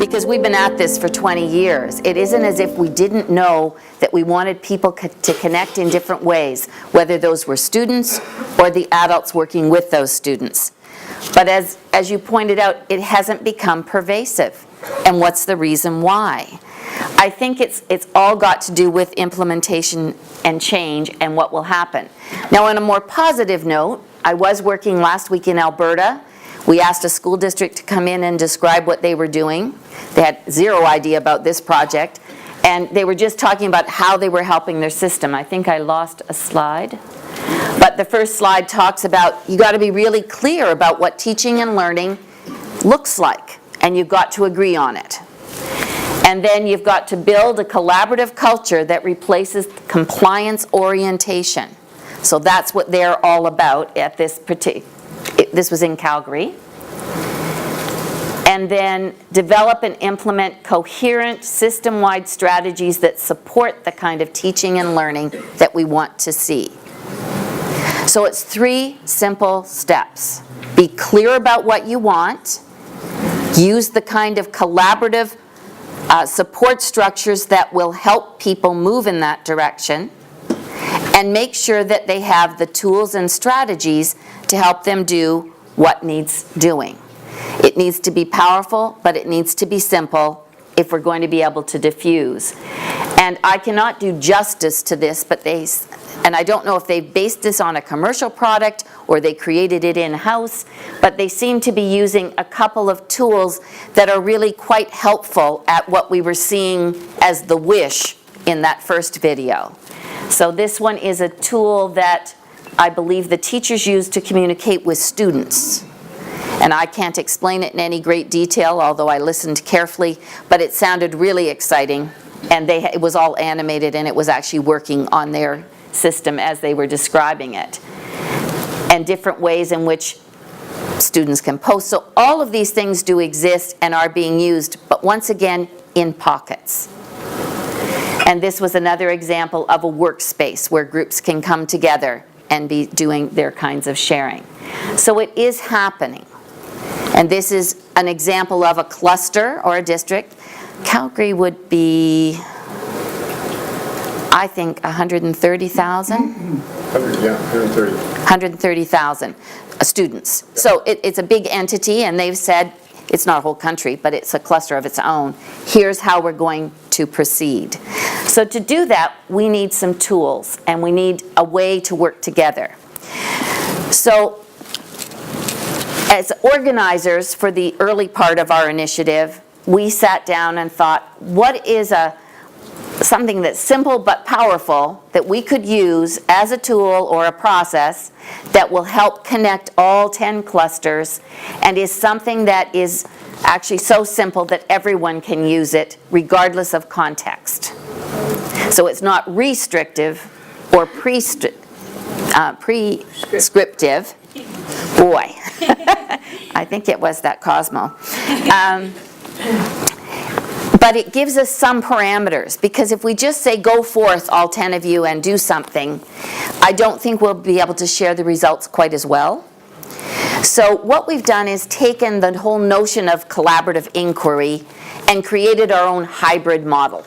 because we've been at this for 20 years. It isn't as if we didn't know that we wanted people to connect in different ways, whether those were students or the adults working with those students. But as you pointed out, it hasn't become pervasive. And what's the reason why? I think it's all got to do with implementation and change and what will happen. Now, on a more positive note, I was working last week in Alberta. We asked a school district to come in and describe what they were doing. They had zero idea about this project, and they were just talking about how they were helping their system. I think I lost a slide. But the first slide talks about you got to be really clear about what teaching and learning looks like, and you've got to agree on it. And then you've got to build a collaborative culture that replaces compliance orientation. So that's what they're all about at this was in Calgary. And then develop and implement coherent, system-wide strategies that support the kind of teaching and learning that we want to see. So it's 3 simple steps. Be clear about what you want. Use the kind of collaborative support structures that will help people move in that direction. And make sure that they have the tools and strategies to help them do what needs doing. It needs to be powerful, but it needs to be simple if we're going to be able to diffuse. And I cannot do justice to this, but and I don't know if they based this on a commercial product or they created it in-house, but they seem to be using a couple of tools that are really quite helpful at what we were seeing as the wish in that first video. So this one is a tool that I believe the teachers use to communicate with students. And I can't explain it in any great detail, although I listened carefully, but it sounded really exciting. And it was all animated, and it was actually working on their system as they were describing it. And different ways in which students can post. So all of these things do exist and are being used, but once again, in pockets. And this was another example of a workspace where groups can come together and be doing their kinds of sharing. So it is happening. And this is an example of a cluster or a district. Calgary would be, I think, 130,000? 130,000 students. So it's a big entity, and they've said, it's not a whole country, but it's a cluster of its own. Here's how we're going to proceed. So to do that, we need some tools, and we need a way to work together. So as organizers for the early part of our initiative, we sat down and thought, what is something that's simple but powerful that we could use as a tool or a process that will help connect all 10 clusters and is something that is actually so simple that everyone can use it regardless of context. So it's not restrictive or prescriptive. Boy, I think it was that Cosmo. But it gives us some parameters, because if we just say, go forth, all 10 of you, and do something, I don't think we'll be able to share the results quite as well. So what we've done is taken the whole notion of collaborative inquiry and created our own hybrid model.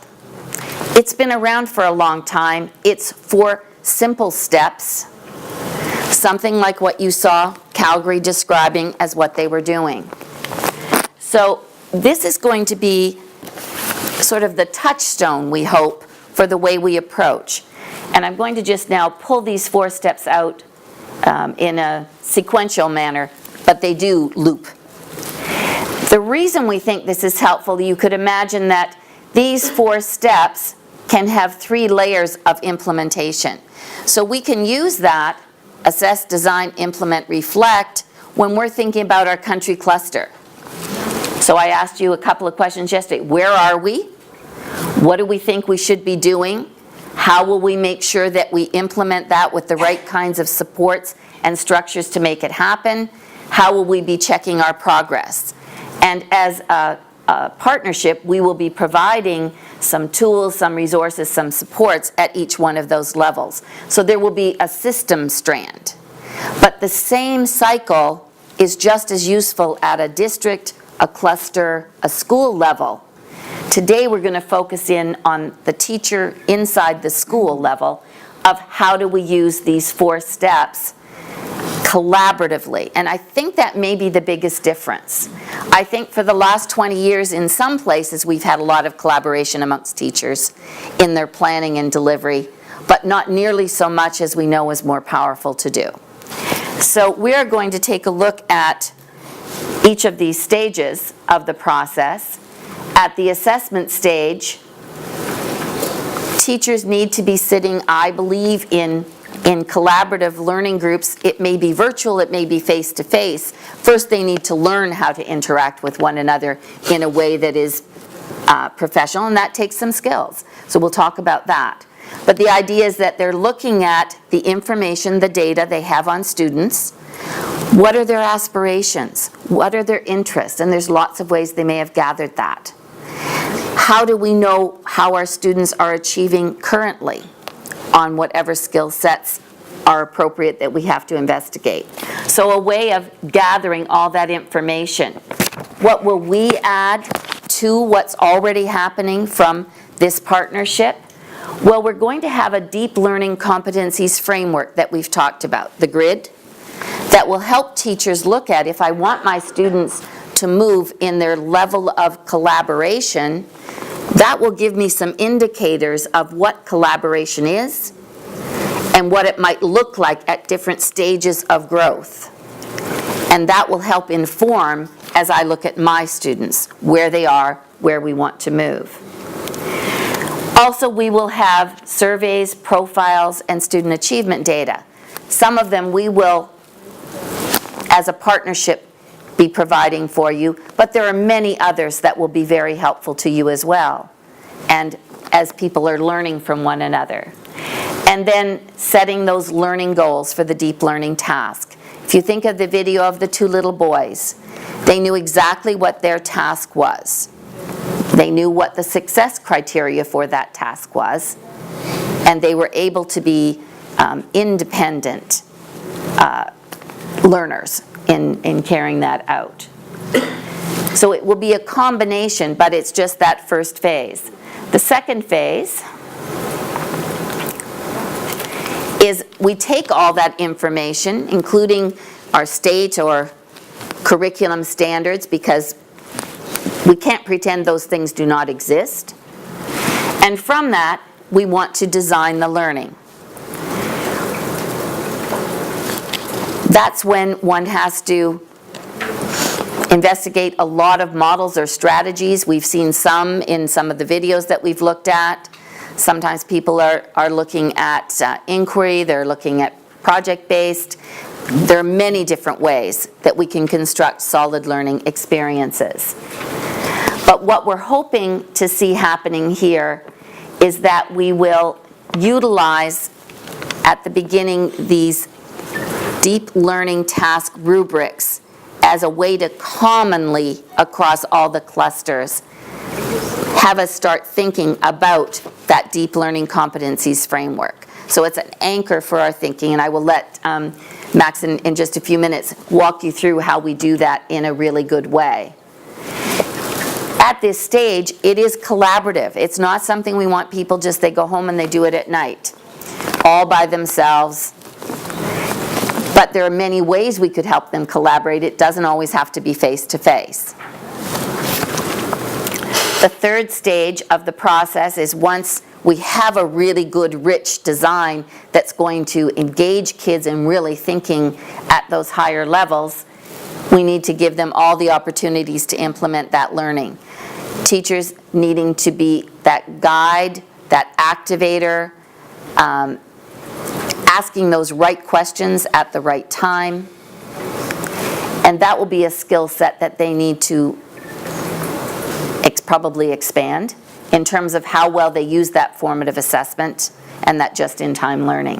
It's been around for a long time. It's 4 simple steps, something like what you saw Calgary describing as what they were doing. So this is going to be sort of the touchstone, we hope, for the way we approach. And I'm going to just now pull these 4 steps out in a sequential manner, but they do loop. The reason we think this is helpful, you could imagine that these 4 steps can have 3 layers of implementation. So we can use that, assess, design, implement, reflect, when we're thinking about our country cluster. So I asked you a couple of questions yesterday. Where are we? What do we think we should be doing? How will we make sure that we implement that with the right kinds of supports and structures to make it happen? How will we be checking our progress? And as a partnership, we will be providing some tools, some resources, some supports at each one of those levels. So there will be a system strand. But the same cycle is just as useful at a district a cluster, a school level. Today we're going to focus in on the teacher inside the school level of how do we use these 4 steps collaboratively. And I think that may be the biggest difference. I think for the last 20 years in some places we've had a lot of collaboration amongst teachers in their planning and delivery, but not nearly so much as we know is more powerful to do. So we are going to take a look at each of these stages of the process. At the assessment stage, teachers need to be sitting, I believe, in collaborative learning groups. It may be virtual, it may be face-to-face. First, they need to learn how to interact with one another in a way that is professional, and that takes some skills. So we'll talk about that. But the idea is that they're looking at the information, the data they have on students. What are their aspirations? What are their interests? And there's lots of ways they may have gathered that. How do we know how our students are achieving currently on whatever skill sets are appropriate that we have to investigate? So a way of gathering all that information. What will we add to what's already happening from this partnership? Well, we're going to have a deep learning competencies framework that we've talked about, the grid, that will help teachers look at, if I want my students to move in their level of collaboration, that will give me some indicators of what collaboration is and what it might look like at different stages of growth. And that will help inform, as I look at my students, where they are, where we want to move. Also, we will have surveys, profiles, and student achievement data. Some of them we will, as a partnership, be providing for you, but there are many others that will be very helpful to you as well, and as people are learning from one another. And then setting those learning goals for the deep learning task. If you think of the video of the 2 little boys, they knew exactly what their task was. They knew what the success criteria for that task was, and they were able to be independent learners in carrying that out. So it will be a combination, but it's just that first phase. The second phase is we take all that information, including our state or curriculum standards, because we can't pretend those things do not exist. And from that, we want to design the learning. That's when one has to investigate a lot of models or strategies. We've seen some in some of the videos that we've looked at. Sometimes people are looking at inquiry, they're looking at project-based. There are many different ways that we can construct solid learning experiences. But what we're hoping to see happening here is that we will utilize at the beginning these deep learning task rubrics as a way to commonly, across all the clusters, have us start thinking about that deep learning competencies framework. So it's an anchor for our thinking, and I will let Max in just a few minutes walk you through how we do that in a really good way. At this stage, it is collaborative. It's not something we want people just, they go home and they do it at night, all by themselves. But there are many ways we could help them collaborate. It doesn't always have to be face-to-face. The third stage of the process is once we have a really good, rich design that's going to engage kids in really thinking at those higher levels, we need to give them all the opportunities to implement that learning. Teachers needing to be that guide, that activator, asking those right questions at the right time. And that will be a skill set that they need to probably expand in terms of how well they use that formative assessment and that just-in-time learning.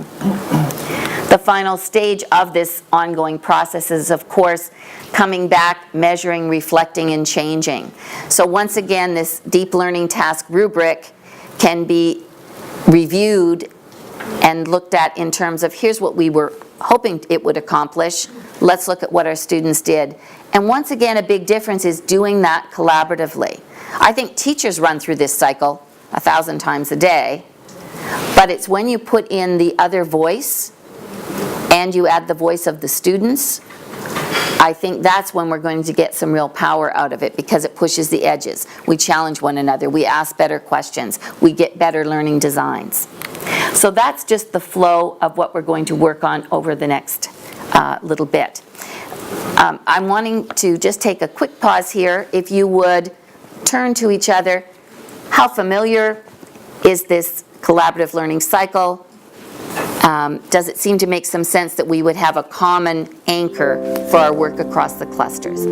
The final stage of this ongoing process is, of course, coming back, measuring, reflecting, and changing. So once again, this deep learning task rubric can be reviewed and looked at in terms of here's what we were hoping it would accomplish. let's look at what our students did. And once again, a big difference is doing that collaboratively. I think teachers run through this cycle 1,000 times a day, but it's when you put in the other voice and you add the voice of the students, I think that's when we're going to get some real power out of it, because it pushes the edges. We challenge one another. We ask better questions. We get better learning designs. So that's just the flow of what we're going to work on over the next little bit. I'm wanting to just take a quick pause here. If you would turn to each other. How familiar is this collaborative learning cycle? Does it seem to make some sense that we would have a common anchor for our work across the clusters?